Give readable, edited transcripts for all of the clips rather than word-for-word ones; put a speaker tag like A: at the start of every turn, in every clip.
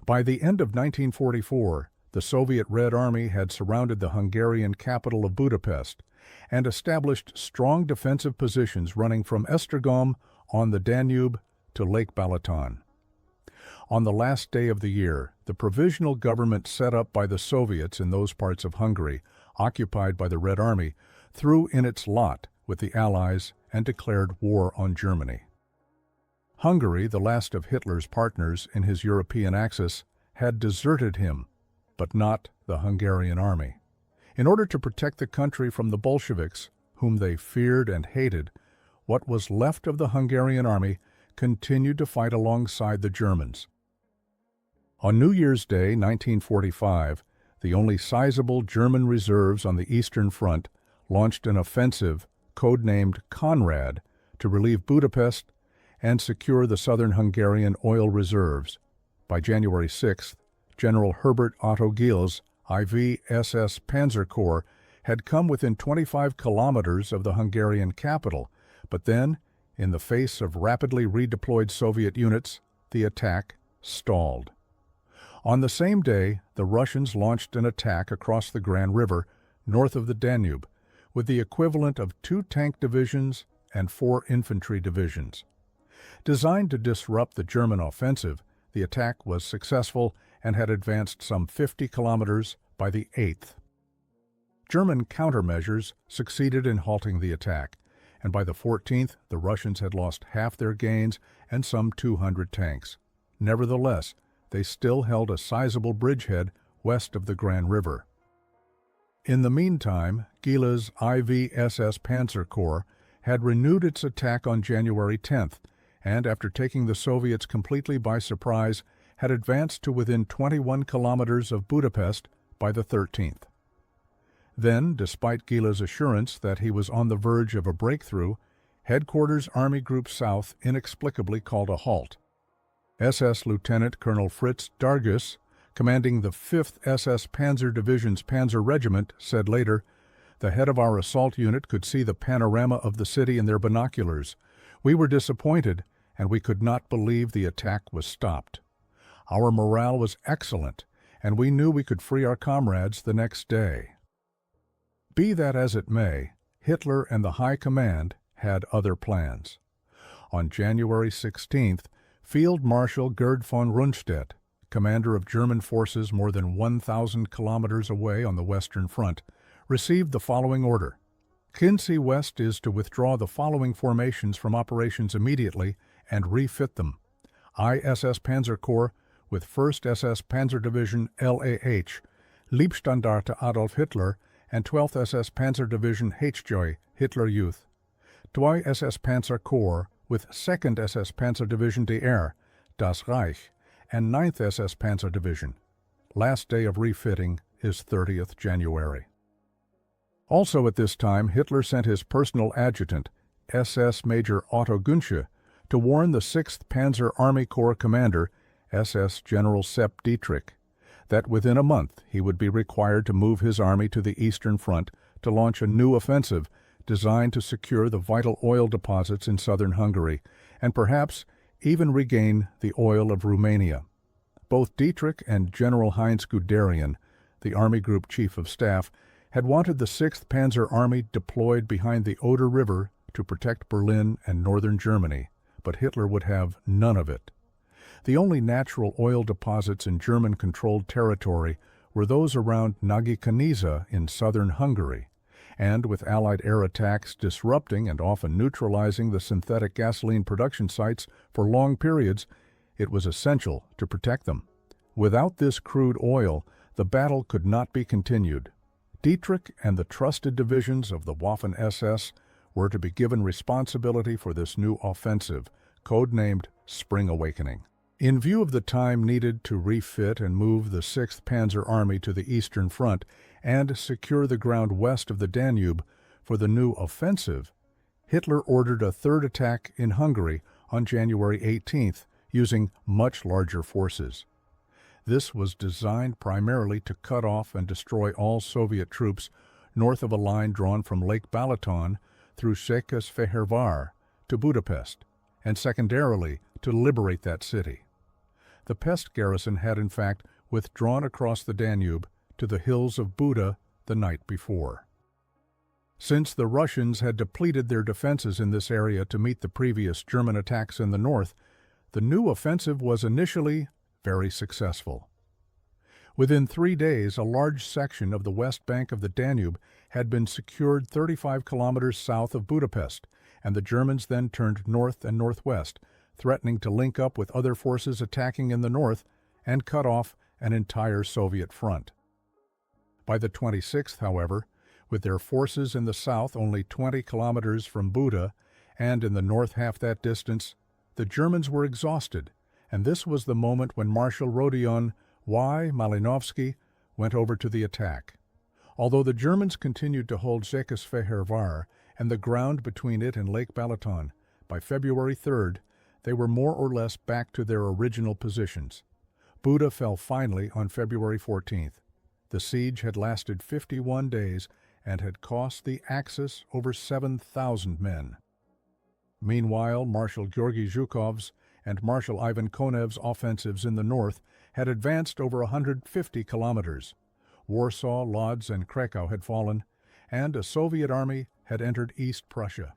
A: By the end of 1944, the Soviet Red Army had surrounded the Hungarian capital of Budapest and established strong defensive positions running from Esztergom on the Danube to Lake Balaton. On the last day of the year, the provisional government set up by the Soviets in those parts of Hungary, occupied by the Red Army, threw in its lot with the Allies and declared war on Germany. Hungary, the last of Hitler's partners in his European axis, had deserted him, but not the Hungarian army. In order to protect the country from the Bolsheviks, whom they feared and hated, what was left of the Hungarian army continued to fight alongside the Germans. On New Year's Day, 1945, the only sizable German reserves on the Eastern Front launched an offensive, codenamed Conrad, to relieve Budapest and secure the southern Hungarian oil reserves. By January 6th, General Herbert Otto Gill's IV SS Panzer Corps had come within 25 kilometers of the Hungarian capital, but then, in the face of rapidly redeployed Soviet units, the attack stalled. On the same day, the Russians launched an attack across the Gran River, north of the Danube, with the equivalent of 2 tank divisions and 4 infantry divisions. Designed to disrupt the German offensive, the attack was successful and had advanced some 50 kilometers by the 8th. German countermeasures succeeded in halting the attack, and by the 14th, the Russians had lost half their gains and some 200 tanks. Nevertheless, they still held a sizable bridgehead west of the Gran River. In the meantime, Gill's IV SS Panzer Corps had renewed its attack on January 10th, and after taking the Soviets completely by surprise, had advanced to within 21 kilometers of Budapest by the 13th. Then, despite Gill's assurance that he was on the verge of a breakthrough, Headquarters Army Group South inexplicably called a halt. SS Lieutenant Colonel Fritz Dargus, commanding the 5th SS Panzer Division's Panzer Regiment, said later, "The head of our assault unit could see the panorama of the city in their binoculars. We were disappointed, and we could not believe the attack was stopped. Our morale was excellent, and we knew we could free our comrades the next day." Be that as it may, Hitler and the High Command had other plans. On January 16th, Field Marshal Gerd von Rundstedt, commander of German forces more than 1,000 kilometers away on the Western Front, received the following order. Kinsey West is to withdraw the following formations from operations immediately and refit them. ISS Panzer Corps with 1st SS Panzer Division LAH, Liebstandarte Adolf Hitler, and 12th SS Panzer Division HJ, Hitler Youth. 2 SS Panzer Corps with 2nd SS Panzer Division DR, Das Reich, and 9th SS Panzer Division. Last day of refitting is 30th January. Also at this time, Hitler sent his personal adjutant, SS Major Otto Günsche, to warn the 6th Panzer Army Corps commander, SS General Sepp Dietrich, that within a month he would be required to move his army to the Eastern Front to launch a new offensive designed to secure the vital oil deposits in southern Hungary and perhaps even regain the oil of Romania. Both Dietrich and General Heinz Guderian, the Army Group Chief of Staff, had wanted the 6th Panzer Army deployed behind the Oder River to protect Berlin and northern Germany, but Hitler would have none of it. The only natural oil deposits in German-controlled territory were those around Nagy Kanizsa in southern Hungary, and with Allied air attacks disrupting and often neutralizing the synthetic gasoline production sites for long periods, it was essential to protect them. Without this crude oil, the battle could not be continued. Dietrich and the trusted divisions of the Waffen-SS were to be given responsibility for this new offensive, codenamed Spring Awakening. In view of the time needed to refit and move the 6th Panzer Army to the Eastern Front and secure the ground west of the Danube for the new offensive, Hitler ordered a third attack in Hungary on January 18th, using much larger forces. This was designed primarily to cut off and destroy all Soviet troops north of a line drawn from Lake Balaton through Székesfehérvár to Budapest, and secondarily to liberate that city. The Pest garrison had in fact withdrawn across the Danube to the hills of Buda the night before. Since the Russians had depleted their defenses in this area to meet the previous German attacks in the north, the new offensive was initially very successful. Within 3 days, a large section of the west bank of the Danube had been secured 35 kilometers south of Budapest, and the Germans then turned north and northwest, threatening to link up with other forces attacking in the north and cut off an entire Soviet front. By the 26th, however, with their forces in the south only 20 kilometers from Buda and in the north half that distance, the Germans were exhausted, and this was the moment when Marshal Rodion Y. Malinovsky went over to the attack. Although the Germans continued to hold Székesfehérvár and the ground between it and Lake Balaton, by February 3rd, they were more or less back to their original positions. Buda fell finally on February 14th. The siege had lasted 51 days and had cost the Axis over 7,000 men. Meanwhile, Marshal Georgy Zhukov's and Marshal Ivan Konev's offensives in the north had advanced over 150 kilometers. Warsaw, Lodz, and Krakow had fallen, and a Soviet army had entered East Prussia.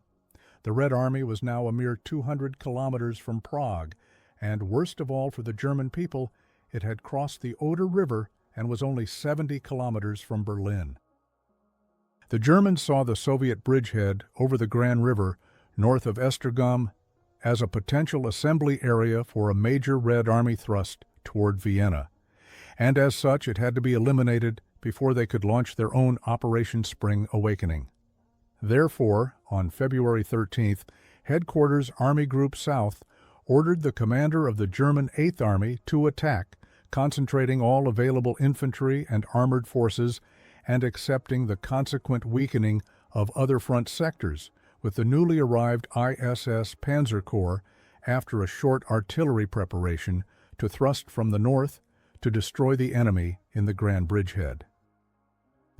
A: The Red Army was now a mere 200 kilometers from Prague, and worst of all for the German people, it had crossed the Oder River and was only 70 kilometers from Berlin. The Germans saw the Soviet bridgehead over the Gran River north of Esztergom as a potential assembly area for a major Red Army thrust toward Vienna, and as such it had to be eliminated before they could launch their own Operation Spring Awakening. Therefore, on February 13th, Headquarters Army Group South ordered the commander of the German 8th Army to attack, concentrating all available infantry and armored forces and accepting the consequent weakening of other front sectors, with the newly arrived ISS Panzer Corps, after a short artillery preparation, to thrust from the north to destroy the enemy in the Gran Bridgehead.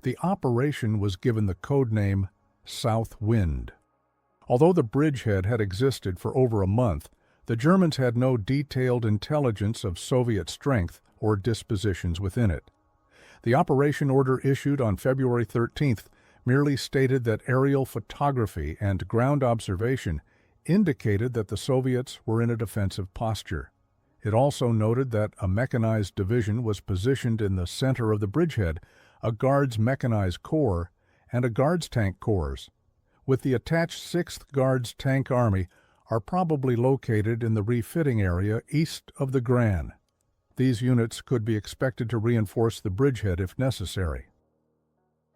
A: The operation was given the code name South Wind. Although the bridgehead had existed for over a month, the Germans had no detailed intelligence of Soviet strength or dispositions within it. The operation order issued on February 13th merely stated that aerial photography and ground observation indicated that the Soviets were in a defensive posture. It also noted that a mechanized division was positioned in the center of the bridgehead, a Guards Mechanized Corps, and a Guards Tank Corps, with the attached 6th Guards Tank Army are probably located in the refitting area east of the Gran. These units could be expected to reinforce the bridgehead if necessary.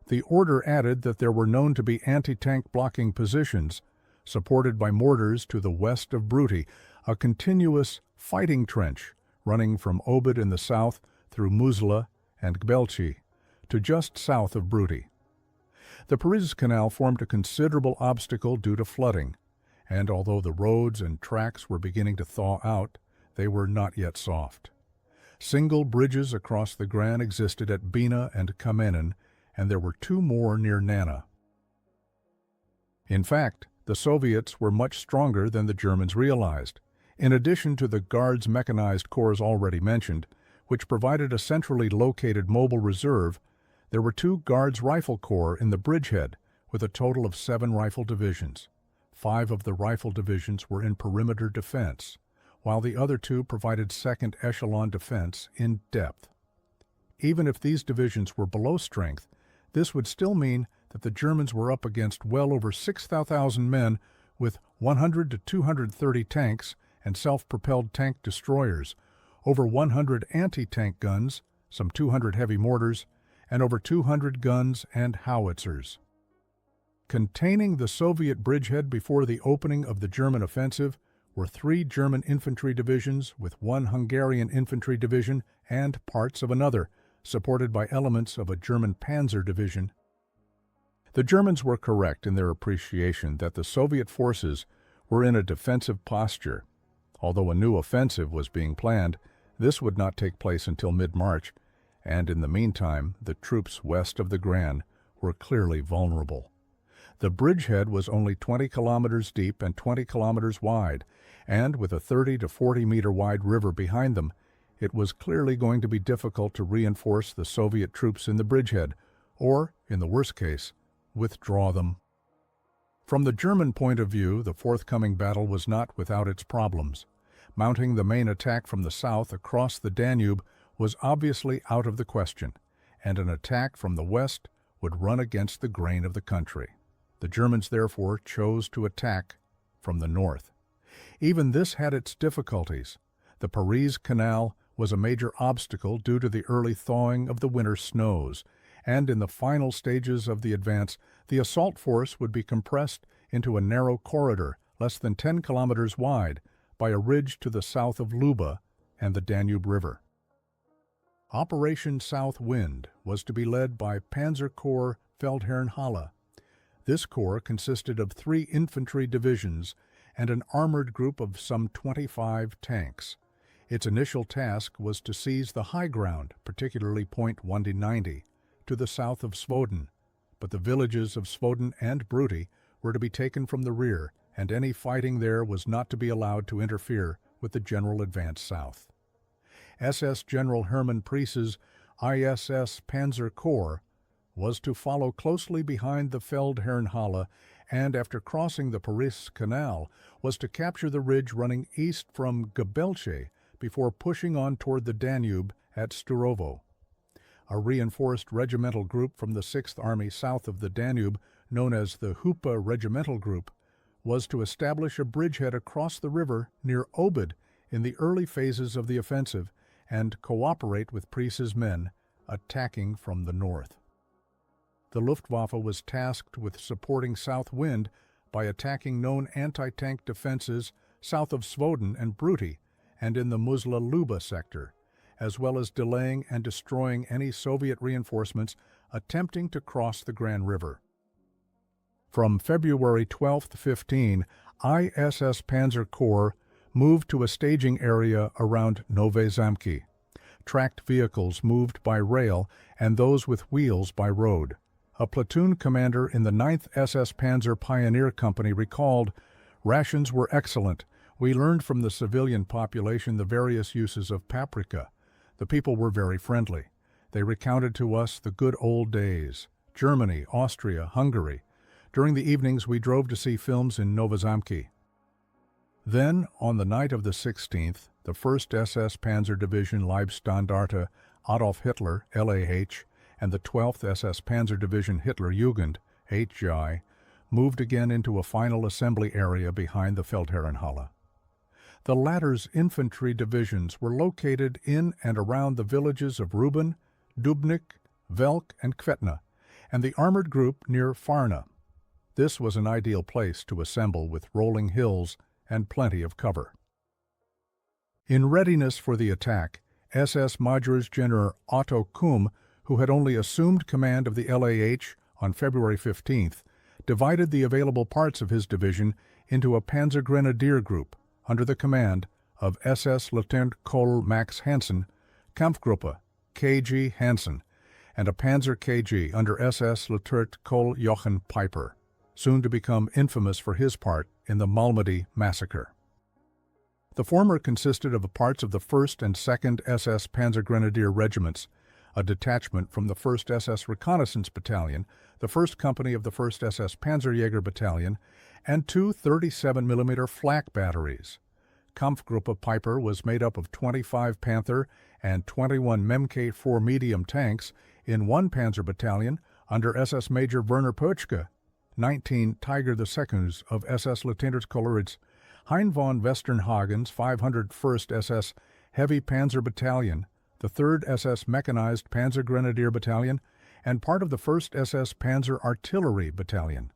A: The order added that there were known to be anti-tank blocking positions, supported by mortars to the west of Bruty, a continuous fighting trench running from Obid in the south through Muzla and Gbelchi to just south of Bruty. The Paris Canal formed a considerable obstacle due to flooding, and although the roads and tracks were beginning to thaw out, they were not yet soft. Single bridges across the Gran existed at Bina and Kamenin, and there were 2 more near Nana. In fact, the Soviets were much stronger than the Germans realized. In addition to the Guards Mechanized Corps already mentioned, which provided a centrally located mobile reserve, there were 2 Guards Rifle Corps in the bridgehead, with a total of 7 rifle divisions. 5 of the rifle divisions were in perimeter defense, while the other 2 provided second echelon defense in depth. Even if these divisions were below strength, this would still mean that the Germans were up against well over 6,000 men with 100 to 230 tanks and self-propelled tank destroyers, over 100 anti-tank guns, some 200 heavy mortars, and over 200 guns and howitzers. Containing the Soviet bridgehead before the opening of the German offensive were 3 German infantry divisions with 1 Hungarian infantry division and parts of another, supported by elements of a German panzer division. The Germans were correct in their appreciation that the Soviet forces were in a defensive posture. Although a new offensive was being planned, this would not take place until mid-March, and in the meantime the troops west of the Gran were clearly vulnerable. The bridgehead was only 20 kilometers deep and 20 kilometers wide, and with a 30 to 40 meter wide river behind them, it was clearly going to be difficult to reinforce the Soviet troops in the bridgehead, or, in the worst case, withdraw them. From the German point of view, the forthcoming battle was not without its problems. Mounting the main attack from the south across the Danube was obviously out of the question, and an attack from the west would run against the grain of the country. The Germans therefore chose to attack from the north. Even this had its difficulties. The Paris Canal was a major obstacle due to the early thawing of the winter snows, and in the final stages of the advance, the assault force would be compressed into a narrow corridor less than 10 kilometers wide by a ridge to the south of Luba and the Danube River. Operation South Wind was to be led by Panzer Corps Feldherrnhalle. This corps consisted of 3 infantry divisions and an armored group of some 25 tanks. Its initial task was to seize the high ground, particularly Point 190, to the south of Svoden, but the villages of Svoden and Bruty were to be taken from the rear, and any fighting there was not to be allowed to interfere with the general advance south. SS General Hermann Priess's ISS Panzer Corps was to follow closely behind the Feldherrnhalle and, after crossing the Paris Canal, was to capture the ridge running east from Gebelche before pushing on toward the Danube at Sturovo. A reinforced regimental group from the 6th Army south of the Danube, known as the Hupe Regimental Group, was to establish a bridgehead across the river near Obid in the early phases of the offensive and cooperate with Priess's men attacking from the north. The Luftwaffe was tasked with supporting South Wind by attacking known anti-tank defenses south of Svoden and Bruty and in the Musla-Luba sector, as well as delaying and destroying any Soviet reinforcements attempting to cross the Gran River. From February 12-15, ISS Panzer Corps moved to a staging area around Nove Zamki. Tracked vehicles moved by rail and those with wheels by road. A platoon commander in the 9th SS Panzer Pioneer Company recalled, "Rations were excellent. We learned from the civilian population the various uses of paprika. The people were very friendly. They recounted to us the good old days, Germany, Austria, Hungary. During the evenings we drove to see films in Novozamki." Then, on the night of the 16th, the 1st SS Panzer Division Leibstandarte Adolf Hitler, LAH, and the 12th SS Panzer Division Hitler Jugend, HJ, moved again into a final assembly area behind the Feldherrnhalle. The latter's infantry divisions were located in and around the villages of Ruben, Dubnik, Velk, and Kvetna, and the armored group near Farna. This was an ideal place to assemble with rolling hills and plenty of cover. In readiness for the attack, SS Majorsgeneral Otto Kuhm, who had only assumed command of the LAH on February 15th, divided the available parts of his division into a Panzer Grenadier group under the command of SS Lieutenant Col Max Hansen, Kampfgruppe KG Hansen, and a Panzer KG under SS Lieutenant Col Jochen Piper, soon to become infamous for his part in the Malmedy massacre. The former consisted of parts of the 1st and 2nd SS Panzer Grenadier regiments, a detachment from the 1st SS Reconnaissance Battalion, the 1st Company of the 1st SS Panzerjäger Battalion, and 2 37mm flak batteries. Kampfgruppe Piper was made up of 25 Panther and 21 Memk-4 medium tanks in 1 Panzer Battalion under SS Major Werner Pötschke, 19 Tiger IIs of SS Lieutenant Kollwitz, Hein von Westernhagen's 501st SS Heavy Panzer Battalion, the 3rd SS Mechanized Panzer Grenadier Battalion, and part of the 1st SS Panzer Artillery Battalion.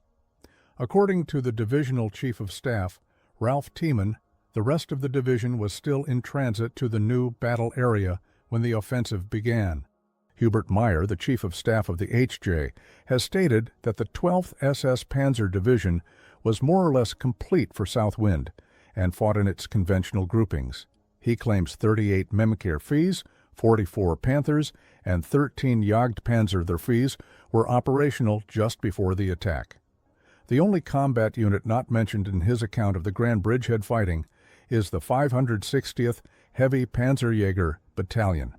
A: According to the Divisional Chief of Staff, Ralph Tiemann, the rest of the division was still in transit to the new battle area when the offensive began. Hubert Meyer, the Chief of Staff of the HJ, has stated that the 12th SS Panzer Division was more or less complete for South Wind and fought in its conventional groupings. He claims 38 Memkehr-Viehs, 44 Panthers, and 13 Jagdpanzer-Viehs were operational just before the attack. The only combat unit not mentioned in his account of the Gran Bridgehead fighting is the 560th Heavy Panzerjäger Battalion.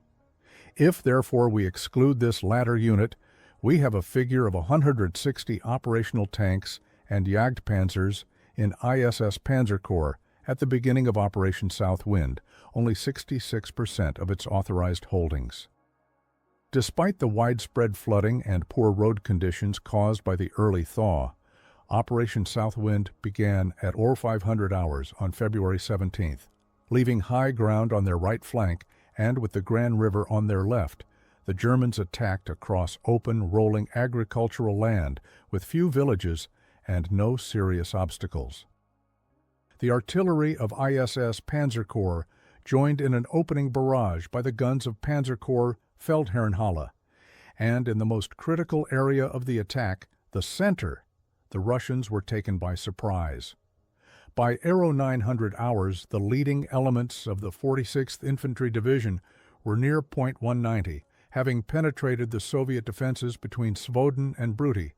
A: If, therefore, we exclude this latter unit, we have a figure of 160 operational tanks and Jagdpanzers in ISS Panzer Corps at the beginning of Operation South Wind, only 66% of its authorized holdings. Despite the widespread flooding and poor road conditions caused by the early thaw, Operation South Wind began at 0500 hours on February 17th. Leaving high ground on their right flank and with the Gran River on their left, the Germans attacked across open, rolling agricultural land with few villages and no serious obstacles. The artillery of ISS Panzer Corps joined in an opening barrage by the guns of Panzer Corps Feldherrnhalle, and in the most critical area of the attack, the center, the Russians were taken by surprise. By 0900 hours, the leading elements of the 46th Infantry Division were near point 190, having penetrated the Soviet defenses between Svoden and Bruty,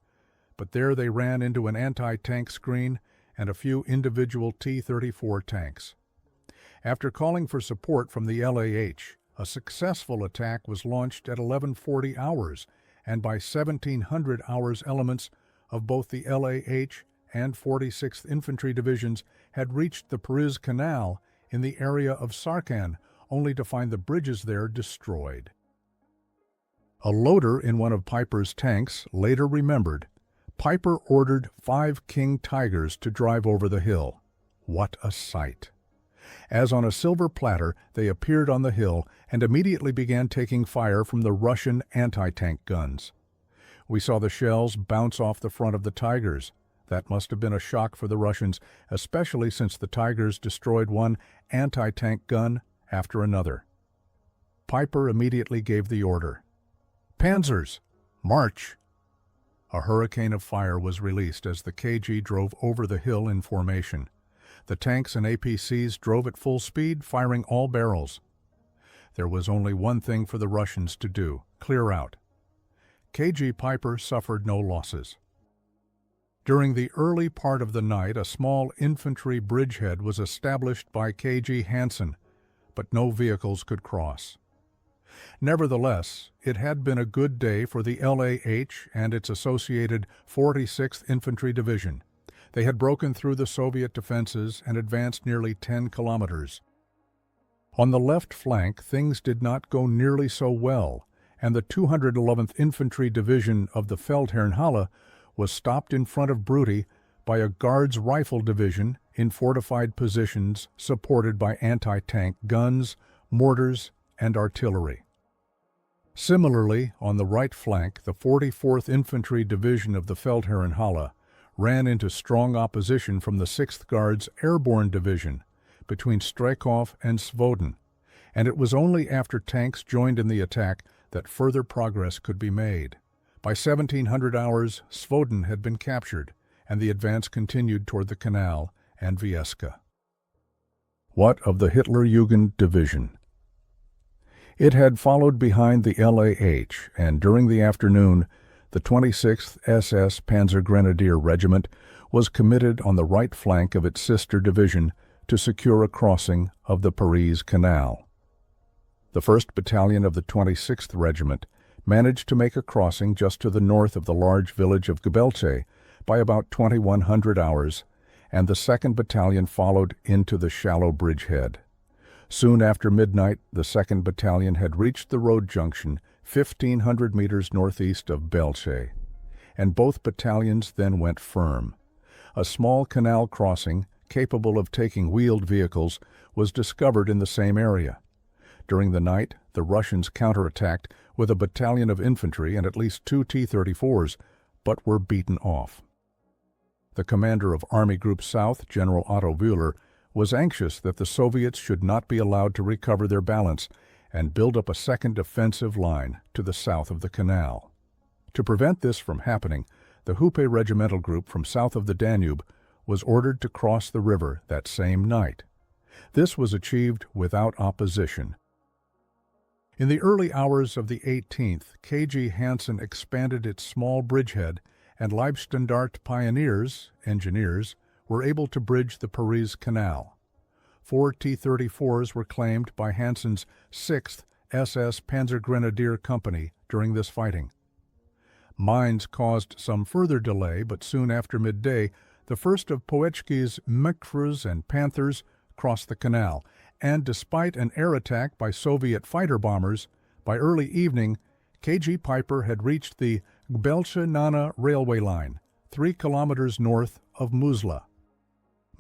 A: but there they ran into an anti-tank screen and a few individual T-34 tanks. After calling for support from the LAH, a successful attack was launched at 1140 hours, and by 1700 hours elements of both the LAH and 46th Infantry Divisions had reached the Pariz Canal in the area of Sarkan, only to find the bridges there destroyed. A loader in one of Piper's tanks later remembered, Piper ordered 5 King Tigers to drive over the hill. What a sight! As on a silver platter, they appeared on the hill and immediately began taking fire from the Russian anti-tank guns. We saw the shells bounce off the front of the Tigers. That must have been a shock for the Russians, especially since the Tigers destroyed one anti-tank gun after another. Piper immediately gave the order, "Panzers, march!" A hurricane of fire was released as the KG drove over the hill in formation. The tanks and APCs drove at full speed, firing all barrels. There was only one thing for the Russians to do, clear out. KG Piper suffered no losses. During the early part of the night, a small infantry bridgehead was established by KG Hansen, but no vehicles could cross. Nevertheless, it had been a good day for the LAH and its associated 46th Infantry Division. They had broken through the Soviet defenses and advanced nearly 10 kilometers. On the left flank, things did not go nearly so well, and the 211th Infantry Division of the Feldherrnhalle was stopped in front of Bruty by a Guards Rifle Division in fortified positions supported by anti-tank guns, mortars, and artillery. Similarly, on the right flank, the 44th Infantry Division of the Feldherrnhalle ran into strong opposition from the 6th Guards Airborne Division between Strekov and Svoden, and it was only after tanks joined in the attack that further progress could be made. By 1700 hours, Svoden had been captured, and the advance continued toward the canal and Vieska. What of the Hitlerjugend Division? It had followed behind the LAH, and during the afternoon, the 26th SS Panzer Grenadier Regiment was committed on the right flank of its sister division to secure a crossing of the Pariz Canal. The 1st Battalion of the 26th Regiment managed to make a crossing just to the north of the large village of Gebelce by about 2100 hours, and the 2nd Battalion followed into the shallow bridgehead. Soon after midnight, the 2nd Battalion had reached the road junction 1,500 meters northeast of Belche, and both battalions then went firm. A small canal crossing, capable of taking wheeled vehicles, was discovered in the same area. During the night, the Russians counterattacked with a battalion of infantry and at least 2 T-34s, but were beaten off. The commander of Army Group South, General Otto Wühler, was anxious that the Soviets should not be allowed to recover their balance and build up a second offensive line to the south of the canal. To prevent this from happening, the Hupe Regimental Group from south of the Danube was ordered to cross the river that same night. This was achieved without opposition. In the early hours of the 18th, KG Hansen expanded its small bridgehead, and Leibstandarte pioneers, engineers, were able to bridge the Pariz Canal. 4 T-34s were claimed by Hansen's 6th SS Panzergrenadier Company during this fighting. Mines caused some further delay, but soon after midday, the first of Poetski's Mikvahs and Panthers crossed the canal, and despite an air attack by Soviet fighter bombers, by early evening, K.G. Piper had reached the Gbelcha-Nana railway line, 3 kilometers north of Muzla.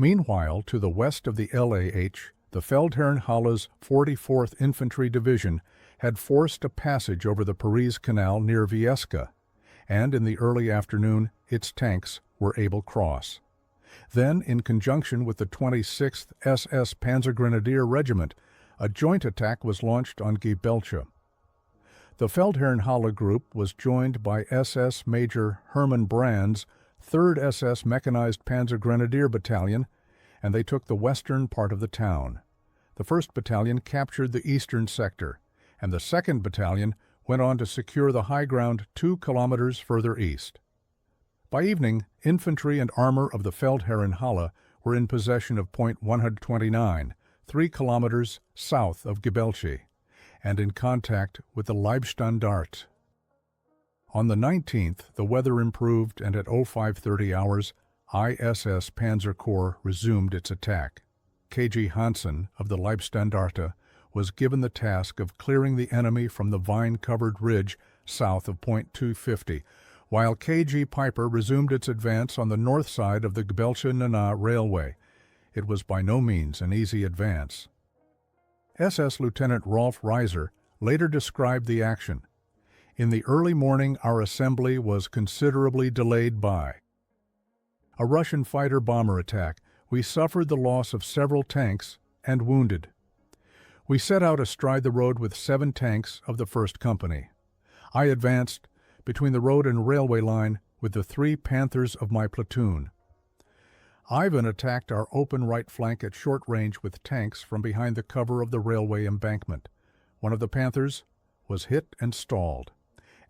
A: Meanwhile, to the west of the LAH, the Feldherrnhalle's 44th Infantry Division had forced a passage over the Paris Canal near Vieska, and in the early afternoon its tanks were able to cross. Then, in conjunction with the 26th SS Panzergrenadier Regiment, a joint attack was launched on Gbelcha. The Feldherrnhalle Group was joined by SS Major Hermann Brand's 3rd SS Mechanized Panzergrenadier Battalion, and they took the western part of the town. The 1st Battalion captured the eastern sector, and the 2nd Battalion went on to secure the high ground 2 kilometers further east. By evening, infantry and armor of the Feldherrnhalle were in possession of Point 129, 3 kilometers south of Gbelcha, and in contact with the Leibstandarte. On the 19th, the weather improved, and at 0530 hours, ISS Panzer Corps resumed its attack. K.G. Hansen of the Leibstandarte was given the task of clearing the enemy from the vine-covered ridge south of Point 250, while K.G. Piper resumed its advance on the north side of the Gbelcha-Nana railway. It was by no means an easy advance. SS Lieutenant Rolf Reiser later described the action. In the early morning, our assembly was considerably delayed by a Russian fighter-bomber attack. We suffered the loss of several tanks and wounded. We set out astride the road with 7 tanks of the 1st Company. I advanced between the road and railway line with the 3 Panthers of my platoon. Ivan attacked our open right flank at short range with tanks from behind the cover of the railway embankment. One of the Panthers was hit and stalled.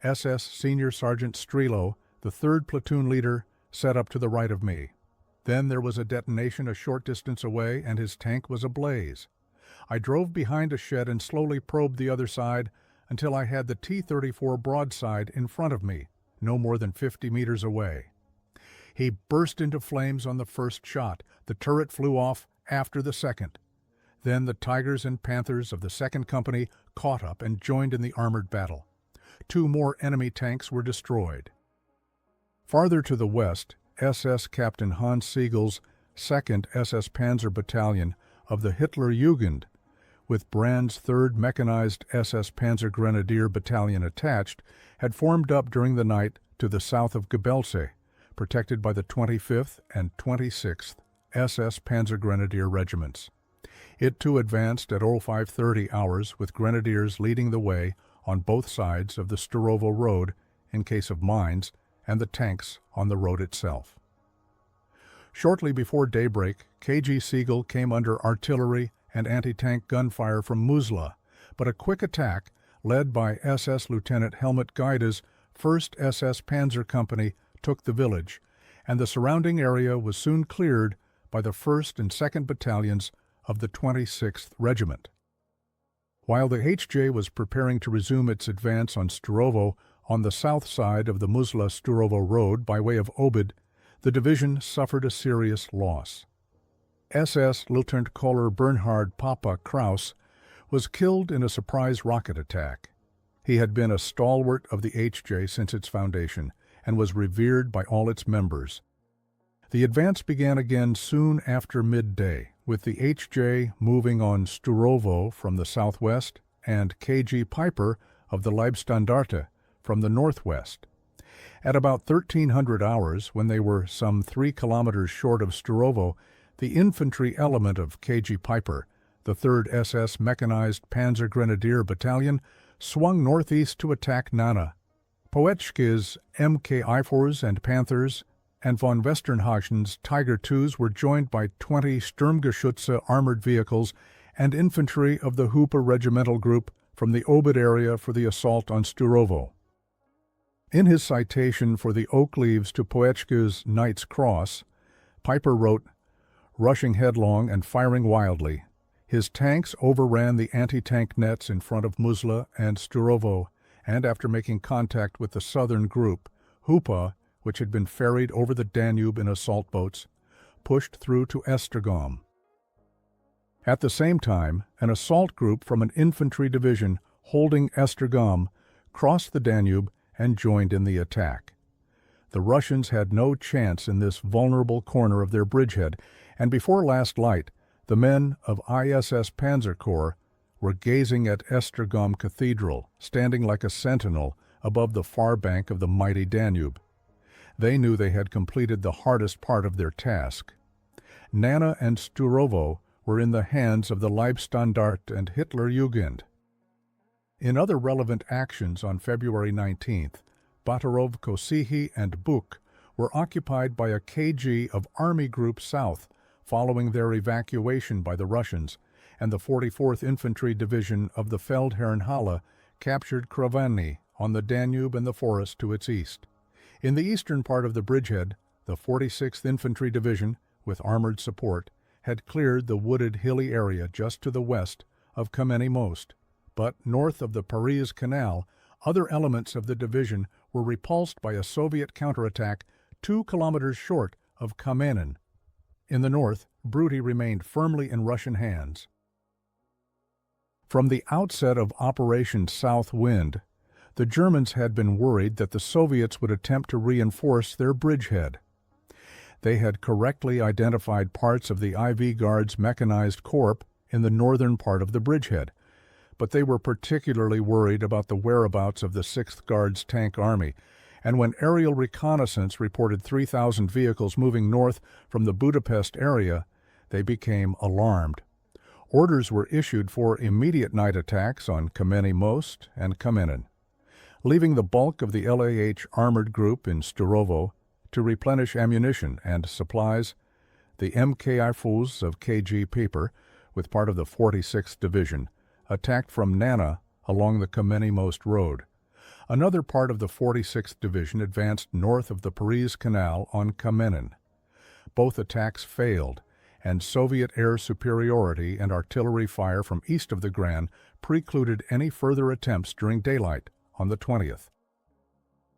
A: SS Senior Sergeant Strelo, the 3rd platoon leader, set up to the right of me. Then there was a detonation a short distance away, and his tank was ablaze. I drove behind a shed and slowly probed the other side until I had the T-34 broadside in front of me, no more than 50 meters away. He burst into flames on the first shot. The turret flew off after the second. Then the Tigers and Panthers of the 2nd Company caught up and joined in the armored battle. 2 more enemy tanks were destroyed. Farther to the west, SS Captain Hans Siegel's 2nd SS Panzer Battalion of the Hitlerjugend, with Brand's 3rd Mechanized SS Panzergrenadier Battalion attached, had formed up during the night to the south of Gbelcha, protected by the 25th and 26th SS Panzergrenadier Regiments. It too advanced at 0530 hours, with grenadiers leading the way on both sides of the Sturovo Road in case of mines, and the tanks on the road itself. Shortly before daybreak, K.G. Siegel came under artillery and anti-tank gunfire from Muzla, but a quick attack, led by SS Lieutenant Helmut Gaida's 1st SS Panzer Company, took the village, and the surrounding area was soon cleared by the 1st and 2nd Battalions of the 26th Regiment. While the HJ was preparing to resume its advance on Sturovo on the south side of the Muzla-Sturovo Road by way of Obid, the division suffered a serious loss. SS Lieutenant Kohler Bernhard Papa Kraus was killed in a surprise rocket attack. He had been a stalwart of the HJ since its foundation and was revered by all its members. The advance began again soon after midday, with the HJ moving on Sturovo from the southwest and K.G. Piper of the Leibstandarte from the northwest. At about 1300 hours, when they were some 3 kilometers short of Sturovo, the infantry element of K.G. Piper, the 3rd SS Mechanized Panzergrenadier Battalion, swung northeast to attack Nana. Poetski's Mk Eifors and Panthers and von Westernhagen's Tiger IIs were joined by 20 Sturmgeschütze armored vehicles and infantry of the Hooper Regimental Group from the Obid area for the assault on Sturovo. In his citation for the oak leaves to Poetski's Knight's Cross, Piper wrote, "Rushing headlong and firing wildly, His tanks overran the anti-tank nets in front of Muzla and Sturovo, and after making contact with the southern group, Hupa, which had been ferried over the Danube in assault boats, pushed through to Esztergom. At the same time, an assault group from an infantry division holding Esztergom crossed the Danube and joined in the attack. The Russians had no chance in this vulnerable corner of their bridgehead, and before last light, the men of ISS Panzer Corps were gazing at Esztergom Cathedral, standing like a sentinel above the far bank of the mighty Danube. They knew they had completed the hardest part of their task. Nana and Sturovo were in the hands of the Leibstandarte and Hitlerjugend. In other relevant actions on February 19th, Batorov, Kosihi, and Buk were occupied by a KG of Army Group South following their evacuation by the Russians, and the 44th Infantry Division of the Feldherrnhalle captured Kravany on the Danube and the forest to its east. In the eastern part of the bridgehead, the 46th Infantry Division, with armored support, had cleared the wooded hilly area just to the west of Kameny Most, but north of the Paris Canal, other elements of the division were repulsed by a Soviet counterattack 2 kilometers short of Kamenin. In the north, Bruty remained firmly in Russian hands. From the outset of Operation South Wind, the Germans had been worried that the Soviets would attempt to reinforce their bridgehead. They had correctly identified parts of the IV Guards Mechanized Corps in the northern part of the bridgehead, but they were particularly worried about the whereabouts of the 6th Guards Tank Army, and when aerial reconnaissance reported 3,000 vehicles moving north from the Budapest area, they became alarmed. Orders were issued for immediate night attacks on Kameny Most and Kamenin, leaving the bulk of the LAH armored group in Sturovo to replenish ammunition and supplies. The MKI Fuz of KG Pieper, with part of the 46th Division, attacked from Nana along the Kameny Most road. Another part of the 46th Division advanced north of the Paris Canal on Kamenin. Both attacks failed, and Soviet air superiority and artillery fire from east of the Gran precluded any further attempts during daylight on the 20th.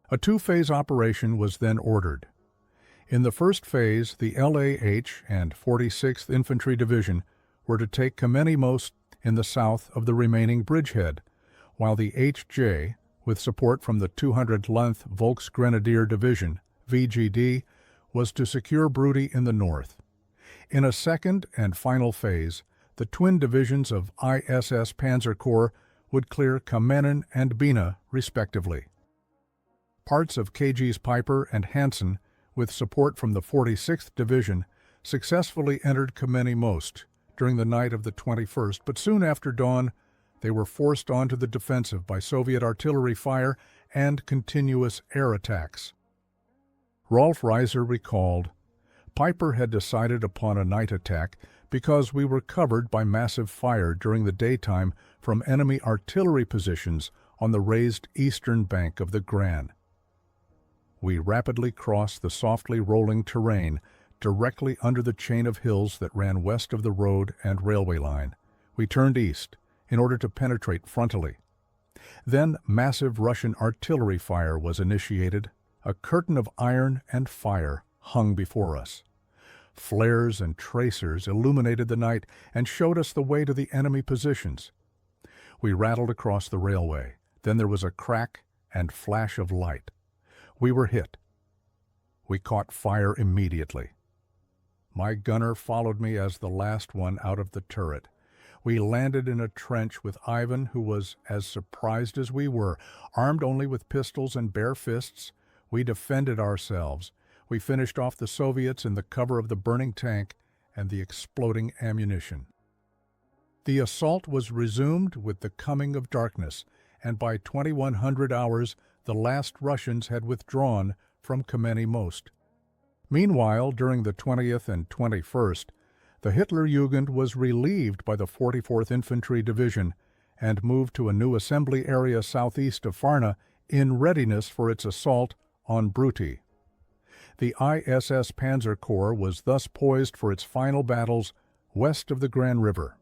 A: A two-phase operation was then ordered. In the first phase, the LAH and 46th Infantry Division were to take Kameny Most in the south of the remaining bridgehead, while the HJ, with support from the 200th Volksgrenadier Division, VGD, was to secure Bruty in the north. In a second and final phase, the twin divisions of ISS Panzer Corps would clear Kamenin and Bina, respectively. Parts of KG's Piper and Hansen, with support from the 46th Division, successfully entered Kameny Most during the night of the 21st, but soon after dawn, they were forced onto the defensive by Soviet artillery fire and continuous air attacks. Rolf Reiser recalled, "Piper had decided upon a night attack because we were covered by massive fire during the daytime from enemy artillery positions on the raised eastern bank of the Gran. We rapidly crossed the softly rolling terrain directly under the chain of hills that ran west of the road and railway line. We turned east in order to penetrate frontally. Then massive Russian artillery fire was initiated. A curtain of iron and fire hung before us. Flares and tracers illuminated the night and showed us the way to the enemy positions. We rattled across the railway. Then there was a crack and flash of light. We were hit. We caught fire immediately. My gunner followed me as the last one out of the turret. We landed in a trench with Ivan, who was as surprised as we were. Armed only with pistols and bare fists, we defended ourselves. We finished off the Soviets in the cover of the burning tank and the exploding ammunition. The assault was resumed with the coming of darkness, and by 2100 hours the last Russians had withdrawn from Kameny Most. Meanwhile, during the 20th and 21st, the Hitlerjugend was relieved by the 44th Infantry Division and moved to a new assembly area southeast of Varna in readiness for its assault on Bruty. The ISS Panzer Corps was thus poised for its final battles west of the Gran River.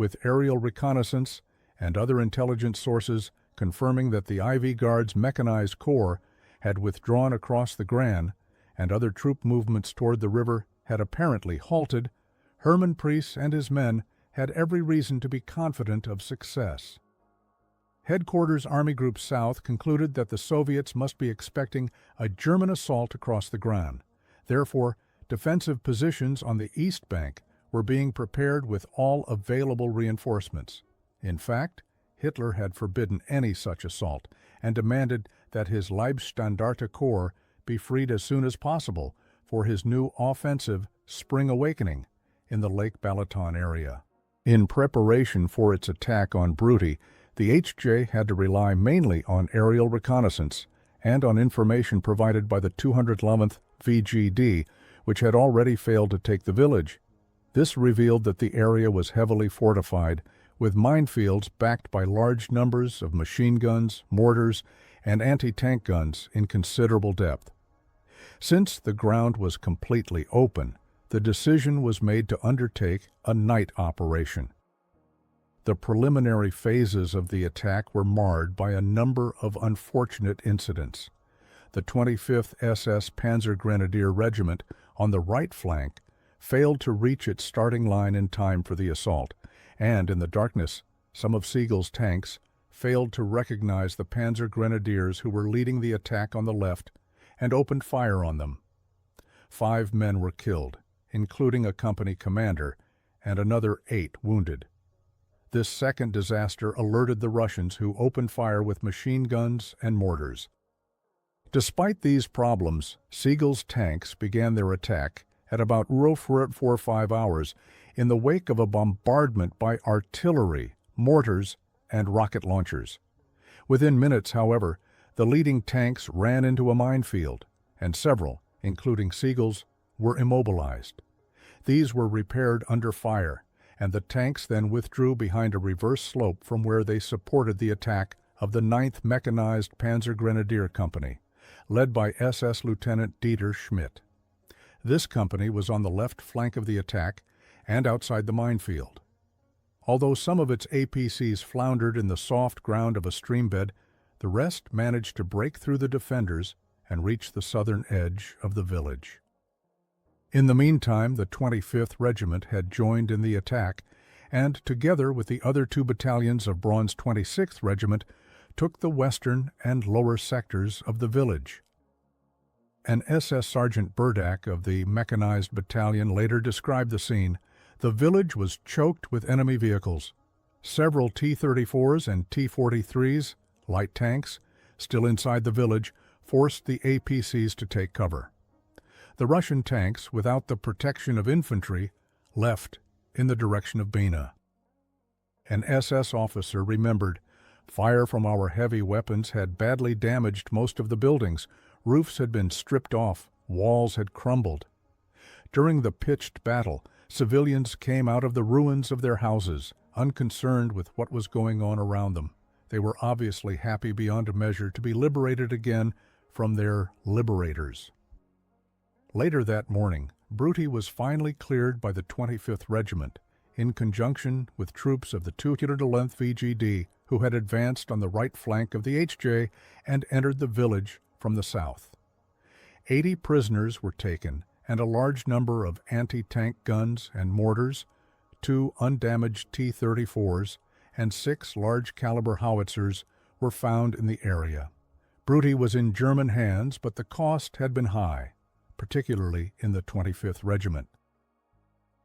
A: with aerial reconnaissance and other intelligence sources confirming that the IV Guard's mechanized corps had withdrawn across the Gran and other troop movements toward the river had apparently halted, Hermann Priest and his men had every reason to be confident of success. Headquarters Army Group South concluded that the Soviets must be expecting a German assault across the Gran. Therefore, defensive positions on the east bank were being prepared with all available reinforcements. In fact, Hitler had forbidden any such assault and demanded that his Leibstandarte Corps be freed as soon as possible for his new offensive Spring Awakening in the Lake Balaton area. In preparation for its attack on Bruty, the HJ had to rely mainly on aerial reconnaissance and on information provided by the 211th VGD, which had already failed to take the village. This revealed that the area was heavily fortified, with minefields backed by large numbers of machine guns, mortars, and anti-tank guns in considerable depth. Since the ground was completely open, the decision was made to undertake a night operation. The preliminary phases of the attack were marred by a number of unfortunate incidents. The 25th SS Panzer Grenadier Regiment on the right flank failed to reach its starting line in time for the assault, and in the darkness, some of Sigel's tanks failed to recognize the Panzer Grenadiers who were leading the attack on the left and opened fire on them. 5 men were killed, including a company commander, and another 8 wounded. This second disaster alerted the Russians, who opened fire with machine guns and mortars. Despite these problems, Sigel's tanks began their attack at about 4 or 5 hours in the wake of a bombardment by artillery, mortars, and rocket launchers. Within minutes, however, the leading tanks ran into a minefield, and several, including Sigel's, were immobilized. These were repaired under fire, and the tanks then withdrew behind a reverse slope from where they supported the attack of the 9th Mechanized Panzer Grenadier Company, led by SS Lieutenant Dieter Schmidt. This company was on the left flank of the attack and outside the minefield. Although some of its APCs floundered in the soft ground of a streambed, the rest managed to break through the defenders and reach the southern edge of the village. In the meantime, the 25th Regiment had joined in the attack, and together with the other 2 battalions of Braun's 26th Regiment, took the western and lower sectors of the village. An SS Sergeant Burdak of the Mechanized Battalion later described the scene. The village was choked with enemy vehicles. Several T-34s and T-43s, light tanks, still inside the village, forced the APCs to take cover. The Russian tanks, without the protection of infantry, left in the direction of Bina. An SS officer remembered, "Fire from our heavy weapons had badly damaged most of the buildings. Roofs had been stripped off, walls had crumbled." During the pitched battle, civilians came out of the ruins of their houses, unconcerned with what was going on around them. They were obviously happy beyond measure to be liberated again from their liberators. Later that morning, Bruty was finally cleared by the 25th Regiment, in conjunction with troops of the 211th VGD, who had advanced on the right flank of the HJ and entered the village from the south. 80 prisoners were taken, and a large number of anti-tank guns and mortars, 2 undamaged T-34s, and 6 large-caliber howitzers were found in the area. Bruty was in German hands, but the cost had been high, particularly in the 25th Regiment.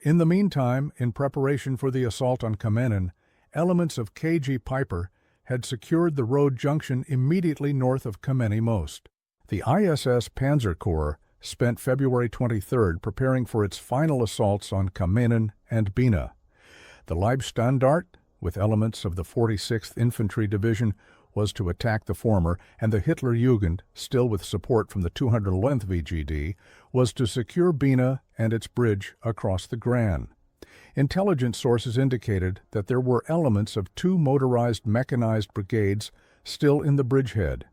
A: In the meantime, in preparation for the assault on Kamenin, elements of KG Piper had secured the road junction immediately north of Kameny Most. The ISS Panzer Corps spent February 23rd preparing for its final assaults on Kamenin and Bina. The Leibstandarte, with elements of the 46th Infantry Division, was to attack the former, and the Hitlerjugend, still with support from the 211th VGD, was to secure Bina and its bridge across the Gran. Intelligence sources indicated that there were elements of 2 motorized mechanized brigades still in the bridgehead.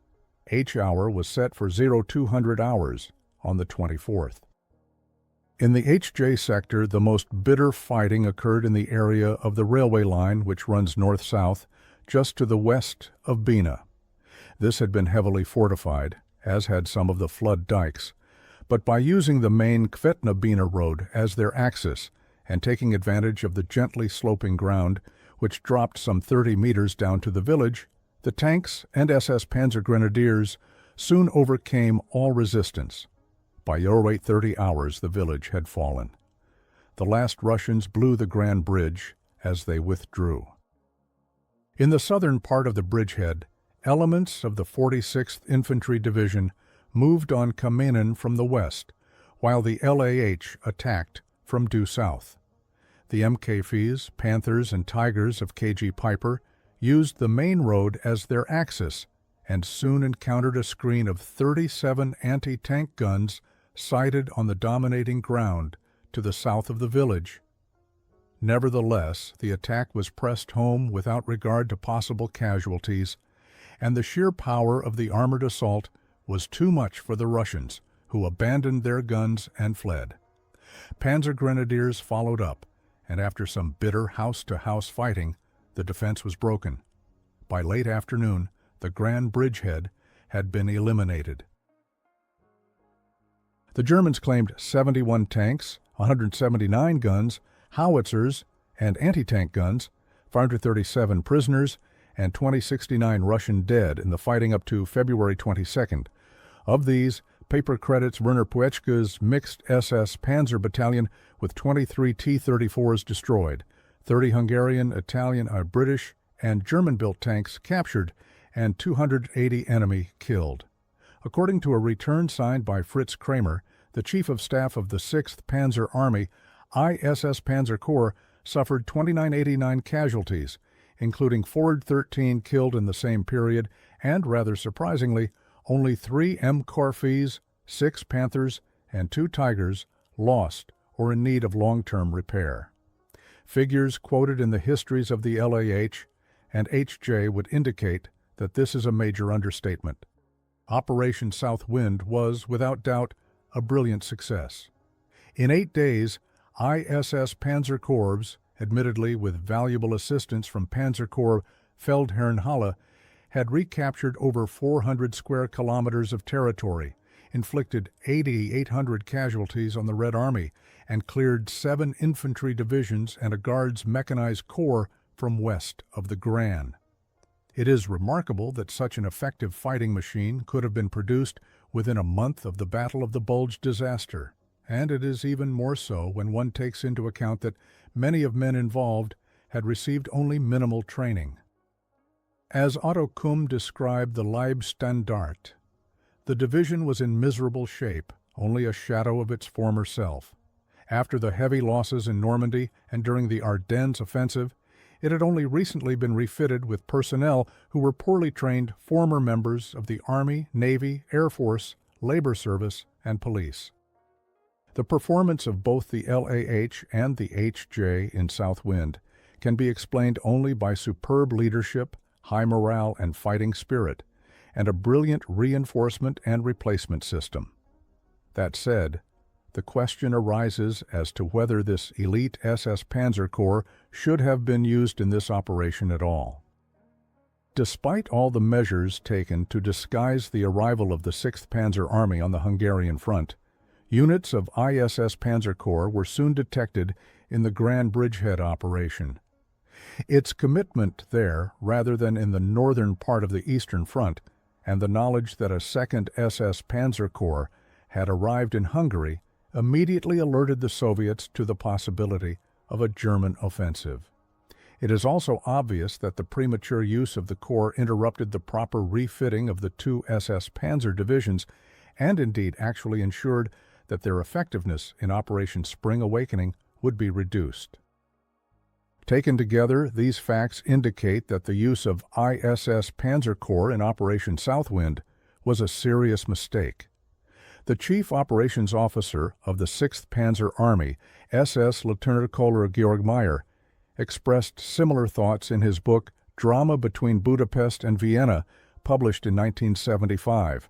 A: H hour was set for 0200 hours on the 24th. In the HJ sector, the most bitter fighting occurred in the area of the railway line which runs north-south, just to the west of Bina. This had been heavily fortified, as had some of the flood dikes, but by using the main Kvetna-Bina road as their axis and taking advantage of the gently sloping ground, which dropped some 30 meters down to the village, the tanks and SS Panzer Grenadiers soon overcame all resistance. By your 8:30 hours, the village had fallen. The last Russians blew the Gran Bridge as they withdrew. In the southern part of the bridgehead, elements of the 46th Infantry Division moved on Kamenin from the west, while the LAH attacked from due south. The MKFs, Panthers, and Tigers of KG Piper used the main road as their axis and soon encountered a screen of 37 anti-tank guns sighted on the dominating ground to the south of the village. Nevertheless, the attack was pressed home without regard to possible casualties, and the sheer power of the armored assault was too much for the Russians, who abandoned their guns and fled. Panzer Grenadiers followed up, and after some bitter house-to-house fighting, the defense was broken. By late afternoon, the Gran Bridgehead had been eliminated. The Germans claimed 71 tanks, 179 guns, howitzers, and anti-tank guns, 537 prisoners, and 2069 Russian dead in the fighting up to February 22nd. Of these, paper credits Werner Puechka's mixed SS Panzer Battalion with 23 T-34s destroyed, 30 Hungarian, Italian, British, and German-built tanks captured, and 280 enemy killed. According to a return signed by Fritz Kramer, the Chief of Staff of the 6th Panzer Army, ISS Panzer Corps suffered 2989 casualties, including 413 killed in the same period, and, rather surprisingly, only 3 MKFs, 6 Panthers, and 2 Tigers lost or in need of long-term repair. Figures quoted in the histories of the LAH and HJ would indicate that this is a major understatement. Operation South Wind was, without doubt, a brilliant success. In 8 days, ISS Panzer Corps, admittedly with valuable assistance from Panzer Corps Feldherrnhalle, had recaptured over 400 square kilometers of territory, inflicted 8,800 casualties on the Red Army, and cleared 7 infantry divisions and a Guards mechanized corps from west of the Gran. It is remarkable that such an effective fighting machine could have been produced within a month of the Battle of the Bulge disaster, and it is even more so when one takes into account that many of men involved had received only minimal training. As Otto Kumm described the Leibstandarte, the division was in miserable shape, only a shadow of its former self. After the heavy losses in Normandy and during the Ardennes offensive, it had only recently been refitted with personnel who were poorly trained former members of the Army, Navy, Air Force, Labor Service, and Police. The performance of both the LAH and the HJ in South Wind can be explained only by superb leadership, high morale and fighting spirit, and a brilliant reinforcement and replacement system. That said, the question arises as to whether this elite SS Panzer Corps should have been used in this operation at all. Despite all the measures taken to disguise the arrival of the 6th Panzer Army on the Hungarian front, units of ISS Panzer Corps were soon detected in the Gran Bridgehead operation. Its commitment there, rather than in the northern part of the Eastern Front, and the knowledge that a 2nd SS Panzer Corps had arrived in Hungary, immediately alerted the Soviets to the possibility of a German offensive. It is also obvious that the premature use of the Corps interrupted the proper refitting of the 2 SS Panzer divisions, and indeed actually ensured that their effectiveness in Operation Spring Awakening would be reduced. Taken together, these facts indicate that the use of ISS Panzer Corps in Operation Southwind was a serious mistake. The Chief Operations Officer of the 6th Panzer Army, SS Lieutenant Colonel Georg Meyer, expressed similar thoughts in his book Drama Between Budapest and Vienna, published in 1975.